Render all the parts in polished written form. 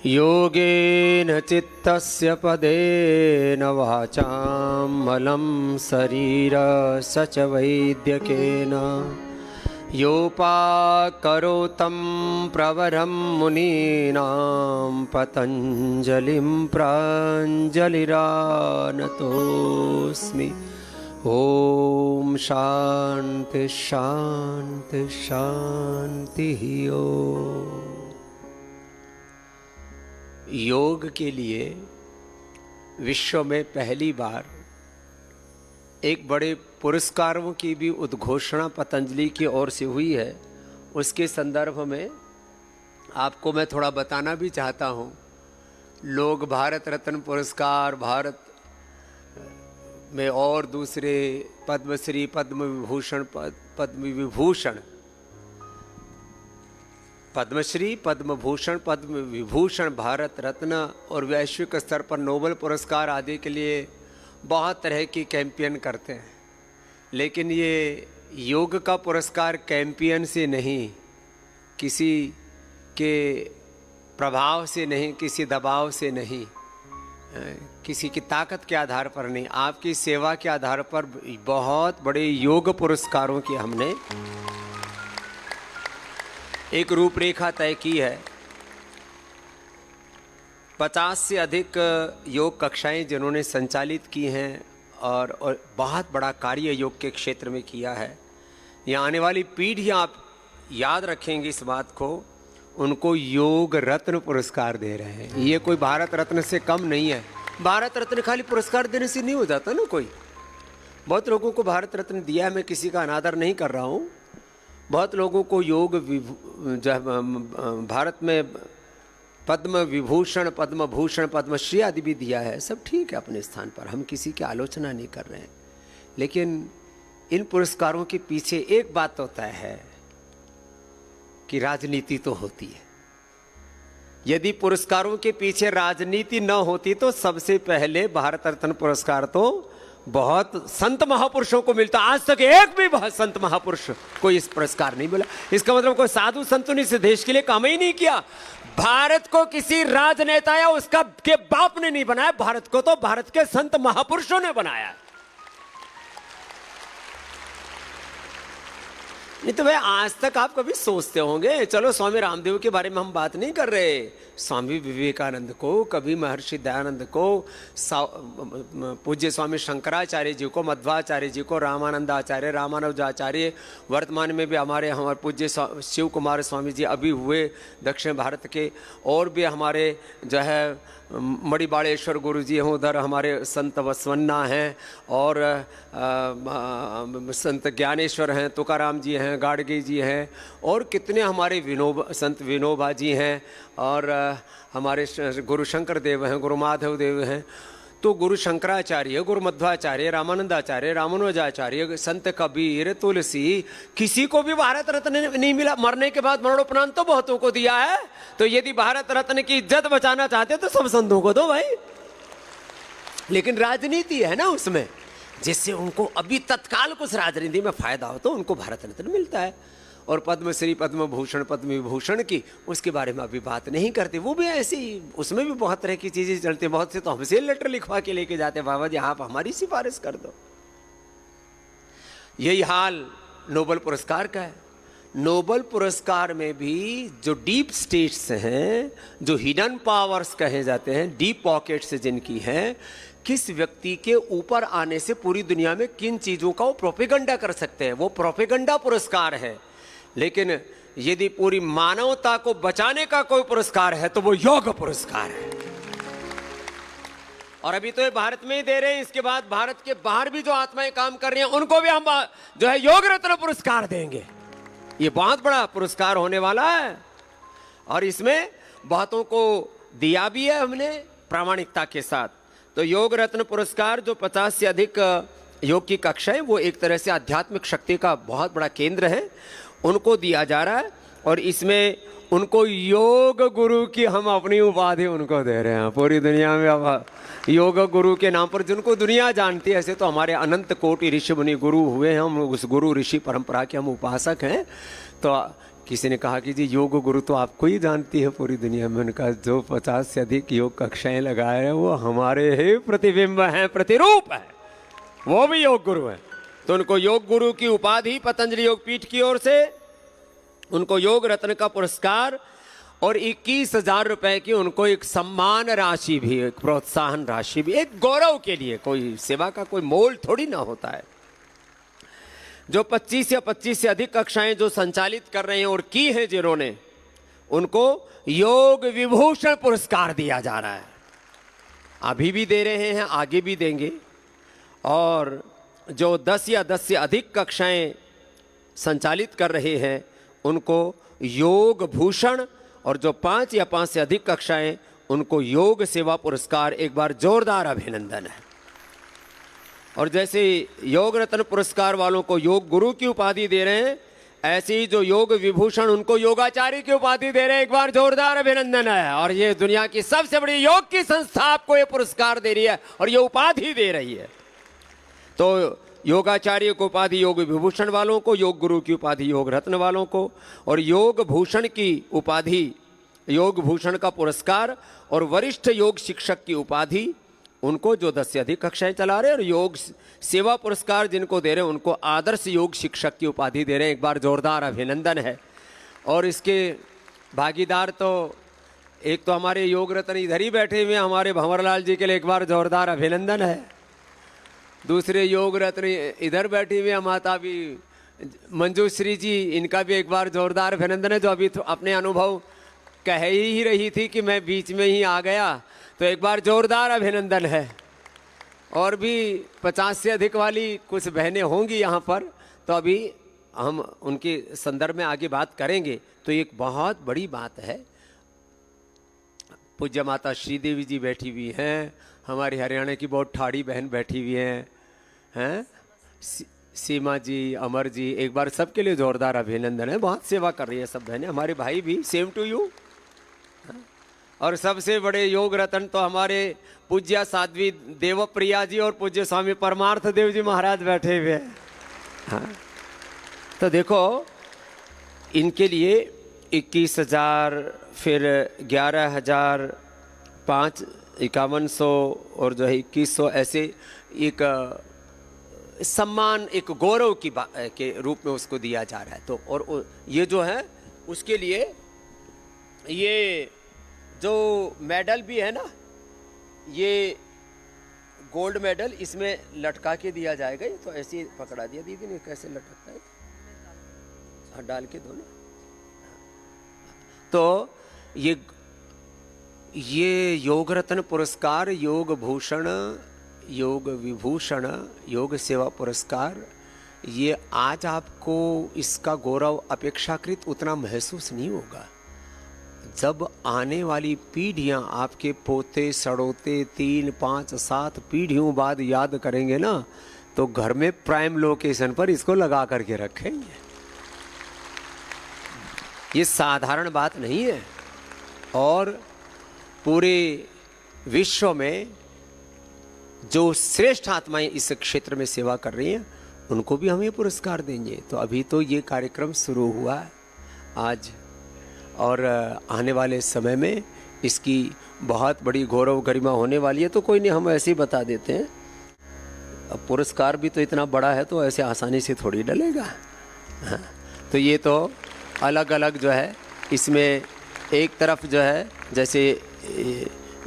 योगेन चित्तस्य पदेन वाचां मलं शरीरस्य च वैद्यकेन योपाकरोतं प्रवरं मुनीनां पतञ्जलिं प्राञ्जलिरानतोऽस्मि। ओम शांति शांति शांति ओम। योग के लिए विश्व में पहली बार एक बड़े पुरस्कारों की भी उद्घोषणा पतंजलि की ओर से हुई है। उसके संदर्भ में आपको मैं थोड़ा बताना भी चाहता हूँ। लोग भारत रत्न पुरस्कार, भारत में और दूसरे पद्मश्री, पद्म विभूषण, पद्मश्री, पद्मभूषण, पद्म विभूषण, भारत रत्न और वैश्विक स्तर पर नोबेल पुरस्कार आदि के लिए बहुत तरह की कैंपेन करते हैं। लेकिन ये योग का पुरस्कार कैंपेन से नहीं, किसी के प्रभाव से नहीं, किसी दबाव से नहीं, किसी की ताकत के आधार पर नहीं, आपकी सेवा के आधार पर बहुत बड़े योग पुरस्कारों की हमने एक रूपरेखा तय की है। 50 से अधिक योग कक्षाएं जिन्होंने संचालित की हैं और बहुत बड़ा कार्य योग के क्षेत्र में किया है। यहाँ आने वाली पीढ़ियाँ आप याद रखेंगे इस बात को, उनको योग रत्न पुरस्कार दे रहे हैं। ये कोई भारत रत्न से कम नहीं है। भारत रत्न खाली पुरस्कार देने से नहीं हो जाता ना। कोई बहुत लोगों को भारत रत्न दिया है, मैं किसी का अनादर नहीं कर रहा हूँ। बहुत लोगों को योग भारत में पद्म विभूषण, पद्मभूषण, पद्मश्री आदि भी दिया है। सब ठीक है अपने स्थान पर, हम किसी की आलोचना नहीं कर रहे हैं। लेकिन इन पुरस्कारों के पीछे एक बात तो तय है कि राजनीति तो होती है। यदि पुरस्कारों के पीछे राजनीति न होती तो सबसे पहले भारत रत्न पुरस्कार तो बहुत संत महापुरुषों को मिलता। आज तक एक भी संत महापुरुष को इस पुरस्कार नहीं मिला। इसका मतलब कोई साधु संतों ने इस देश के लिए काम ही नहीं किया। भारत को किसी राजनेता या उसका के बाप ने नहीं बनाया, भारत को तो भारत के संत महापुरुषों ने बनाया। नहीं तो भाई आज तक आप कभी सोचते होंगे, चलो स्वामी रामदेव के बारे में हम बात नहीं कर रहे, स्वामी विवेकानंद को, कभी महर्षि दयानंद को, पूज्य स्वामी शंकराचार्य जी को, मध्वाचार्य जी को, रामानंदाचार्य, रामानुजाचार्य, वर्तमान में भी हमारे पूज्य शिव कुमार स्वामी जी अभी हुए दक्षिण भारत के, और भी हमारे जो है मणिबाड़ेश्वर गुरु जी हैं, उधर हमारे संत वसवन्ना हैं, और संत ज्ञानेश्वर हैं, तुकाराम जी हैं, गाडगे जी हैं, और कितने हमारे संत विनोबा जी हैं, और हमारे गुरु शंकर देव हैं, गुरु माधव देव हैं। तो गुरु शंकराचार्य, गुरु मध्वाचार्य, रामानंदाचार्य, रामानुजाचार्य, संत कबीर, तुलसी, किसी को भी भारत रत्न नहीं मिला। मरने के बाद मरणोपरांत तो बहुतों को दिया है। तो यदि भारत रत्न की इज्जत बचाना चाहते तो सब संतों को दो भाई। लेकिन राजनीति है ना उसमें, जिससे उनको अभी तत्काल कुछ राजनीति में फायदा हो तो उनको भारत रत्न मिलता है। और पद्मश्री, पद्मभूषण, पद्म विभूषण की उसके बारे में अभी बात नहीं करते। वो भी ऐसी, उसमें भी बहुत तरह की चीजें चलती। बहुत से तो हमसे लेटर लिखवा के लेके जाते, बाबा जी आप हमारी सिफारिश कर दो। यही हाल नोबेल पुरस्कार का है। नोबेल पुरस्कार में भी जो डीप स्टेट्स हैं, जो हिडन पावर्स कहे जाते हैं, डीप पॉकेट्स जिनकी हैं, किस व्यक्ति के ऊपर आने से पूरी दुनिया में किन चीजों का वो प्रोपेगेंडा कर सकते हैं, वो प्रोपेगेंडा पुरस्कार है। लेकिन यदि पूरी मानवता को बचाने का कोई पुरस्कार है तो वो योग पुरस्कार है। और अभी तो ये भारत में ही दे रहे हैं, इसके बाद भारत के बाहर भी जो आत्माएं काम कर रही हैं उनको भी हम जो है योग रत्न पुरस्कार देंगे। ये बहुत बड़ा पुरस्कार होने वाला है और इसमें बहुतों को दिया भी है हमने प्रामाणिकता के साथ। तो योग रत्न पुरस्कार जो 50 से अधिक योग की कक्षाएं, वो एक तरह से आध्यात्मिक शक्ति का बहुत बड़ा केंद्र है, उनको दिया जा रहा है। और इसमें उनको योग गुरु की हम अपनी उपाधि उनको दे रहे हैं। पूरी दुनिया में अब योग गुरु के नाम पर जिनको दुनिया जानती है, ऐसे तो हमारे अनंत कोटि ऋषि मुनि गुरु हुए हैं, हम उस गुरु ऋषि परंपरा के हम उपासक हैं। तो किसी ने कहा कि जी योग गुरु तो आपको ही जानती है पूरी दुनिया में। उनका जो 50 से अधिक योग कक्षाएं लगाए हैं वो हमारे ही प्रतिबिंब हैं, प्रतिरूप है, वो भी योग गुरु हैं। तो उनको योग गुरु की उपाधि पतंजलि योग पीठ की ओर से उनको योग रत्न का पुरस्कार और 21,000 रुपए की उनको एक सम्मान राशि भी, एक प्रोत्साहन राशि भी, एक गौरव के लिए। कोई सेवा का कोई मोल थोड़ी ना होता है। जो 25 या 25 से अधिक कक्षाएं जो संचालित कर रहे हैं और की हैं जिन्होंने, उनको योग विभूषण पुरस्कार दिया जा रहा है। अभी भी दे रहे हैं, आगे भी देंगे। और जो 10 या 10 से अधिक कक्षाएं संचालित कर रहे हैं उनको योग भूषण, और जो 5 या 5 से अधिक कक्षाएं उनको योग सेवा पुरस्कार। एक बार जोरदार अभिनंदन है। और जैसे योग रत्न पुरस्कार वालों को योग गुरु की उपाधि दे रहे हैं, ऐसे ही जो योग विभूषण उनको योगाचार्य की उपाधि दे रहे हैं। एक बार जोरदार अभिनंदन है। और ये दुनिया की सबसे बड़ी योग की संस्था आपको ये पुरस्कार दे रही है और ये उपाधि दे रही है। तो योगाचार्य को उपाधि योग विभूषण वालों को, योग गुरु की उपाधि योग रत्न वालों को, और योग भूषण की उपाधि योग भूषण का पुरस्कार और वरिष्ठ योग शिक्षक की उपाधि उनको जो 10 से अधिक कक्षाएं चला रहे हैं, और योग सेवा पुरस्कार जिनको दे रहे हैं उनको आदर्श योग शिक्षक की उपाधि दे रहे हैं। एक बार जोरदार अभिनंदन है। और इसके भागीदार तो एक तो हमारे योग रत्न इधर ही बैठे हुए हमारे भंवरलाल जी के लिए एक बार जोरदार अभिनंदन है। दूसरे योग रत्न इधर बैठी हुए माता भी मंजूश्री जी, इनका भी एक बार जोरदार अभिनंदन है, जो अभी तो अपने अनुभव कह ही रही थी कि मैं बीच में ही आ गया। तो एक बार जोरदार अभिनंदन है। और भी 50 से अधिक वाली कुछ बहनें होंगी यहाँ पर, तो अभी हम उनके संदर्भ में आगे बात करेंगे। तो एक बहुत बड़ी बात है, पूज्य माता श्रीदेवी जी बैठी हुई हैं, हमारी हरियाणा की बहुत ठाड़ी बहन बैठी हुई हैं, सीमा जी, अमर जी, एक बार सबके लिए जोरदार अभिनंदन है। बहुत सेवा कर रही है सब बहनें। हमारे भाई भी सेम टू यू। और सबसे बड़े योग रत्न तो हमारे पूज्य साध्वी देवप्रिया जी और पूज्य स्वामी परमार्थ देव जी महाराज बैठे हुए हैं। हाँ, तो देखो इनके लिए 21,000, फिर 11,000, 5100 और जो है 2100, ऐसे एक सम्मान, एक गौरव की के रूप में उसको दिया जा रहा है। तो और ये जो है उसके लिए ये जो मेडल भी है ना, ये गोल्ड मेडल इसमें लटका के दिया जाएगा। ये तो ऐसे ही पकड़ा दिया दीदी ने, कैसे लटकता है? हाँ, डाल के दो ना। तो ये योग रत्न पुरस्कार, योग भूषण, योग विभूषण, योग सेवा पुरस्कार, ये आज आपको इसका गौरव अपेक्षाकृत उतना महसूस नहीं होगा। जब आने वाली पीढ़ियां आपके पोते सड़ोते 3, 5, 7 पीढ़ियों बाद याद करेंगे ना, तो घर में प्राइम लोकेशन पर इसको लगा करके रखेंगे। ये साधारण बात नहीं है। और पूरे विश्व में जो श्रेष्ठ आत्माएं इस क्षेत्र में सेवा कर रही हैं उनको भी हम ये पुरस्कार देंगे। तो अभी तो ये कार्यक्रम शुरू हुआ है आज, और आने वाले समय में इसकी बहुत बड़ी गौरव गरिमा होने वाली है। तो कोई नहीं, हम ऐसे ही बता देते हैं। अब पुरस्कार भी तो इतना बड़ा है तो ऐसे आसानी से थोड़ी डलेगा। हाँ, तो ये तो अलग अलग जो है, इसमें एक तरफ जो है जैसे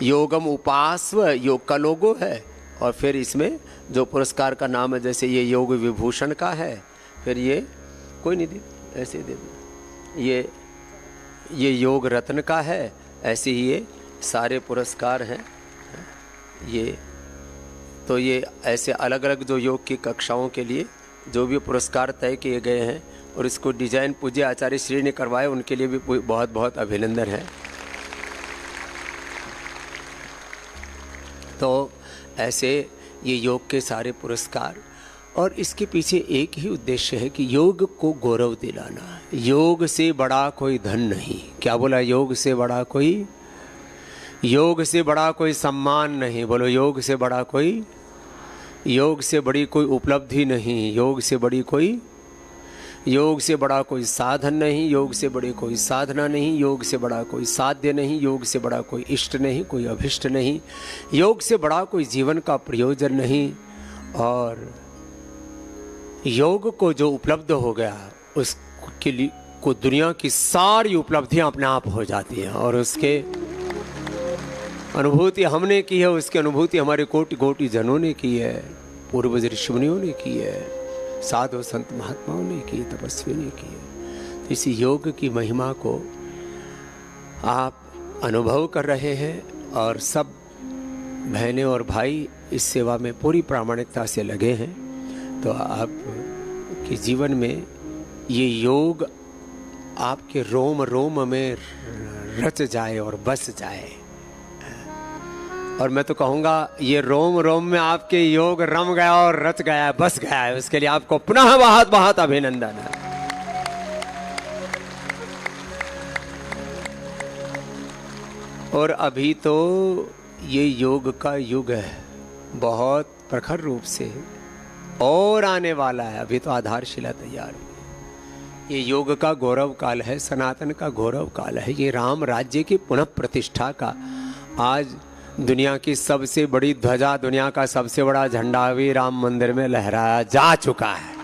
योगम उपास्व योग का लोगो है, और फिर इसमें जो पुरस्कार का नाम है जैसे ये योग विभूषण का है, फिर ये कोई नहीं दे, ऐसे दे दो, ये योग रत्न का है, ऐसे ही ये सारे पुरस्कार हैं। ये तो ये ऐसे अलग अलग जो योग की कक्षाओं के लिए जो भी पुरस्कार तय किए गए हैं और इसको डिजाइन पूज्य आचार्य श्री ने करवाए, उनके लिए भी बहुत बहुत अभिनंदन है। तो ऐसे ये योग के सारे पुरस्कार, और इसके पीछे एक ही उद्देश्य है कि योग को गौरव दिलाना। योग से बड़ा कोई धन नहीं। क्या बोला? योग से बड़ा कोई सम्मान नहीं। बोलो, योग से बड़ी कोई उपलब्धि नहीं, योग से बड़ा कोई साधन नहीं, योग से बड़ी कोई साधना नहीं, योग से बड़ा कोई साध्य नहीं, योग से बड़ा कोई इष्ट नहीं, कोई अभिष्ट नहीं, योग से बड़ा कोई जीवन का प्रयोजन नहीं। और योग को जो उपलब्ध हो गया उसके लिए को दुनिया की सारी उपलब्धियां अपने आप हो जाती हैं। और उसके अनुभूति हमने की है, उसकी अनुभूति हमारे कोटि कोटि जनों ने की है, पूर्वज ऋषिमुनियों ने की है, साधु संत महात्माओं ने की, तपस्वी ने की है। तो इसी योग की महिमा को आप अनुभव कर रहे हैं और सब बहनें और भाई इस सेवा में पूरी प्रामाणिकता से लगे हैं। तो आपके जीवन में ये योग आपके रोम रोम में रच जाए और बस जाए। और मैं तो कहूँगा ये रोम रोम में आपके योग रम गया और रच गया, बस गया है। उसके लिए आपको पुनः बहुत बहुत अभिनंदन है। और अभी तो ये योग का युग है, बहुत प्रखर रूप से, और आने वाला है। अभी तो आधारशिला तैयार हुई है। ये योग का गौरव काल है, सनातन का गौरव काल है। ये राम राज्य की पुनः प्रतिष्ठा का आज दुनिया की सबसे बड़ी ध्वजा, दुनिया का सबसे बड़ा झंडा भी राम मंदिर में लहराया जा चुका है।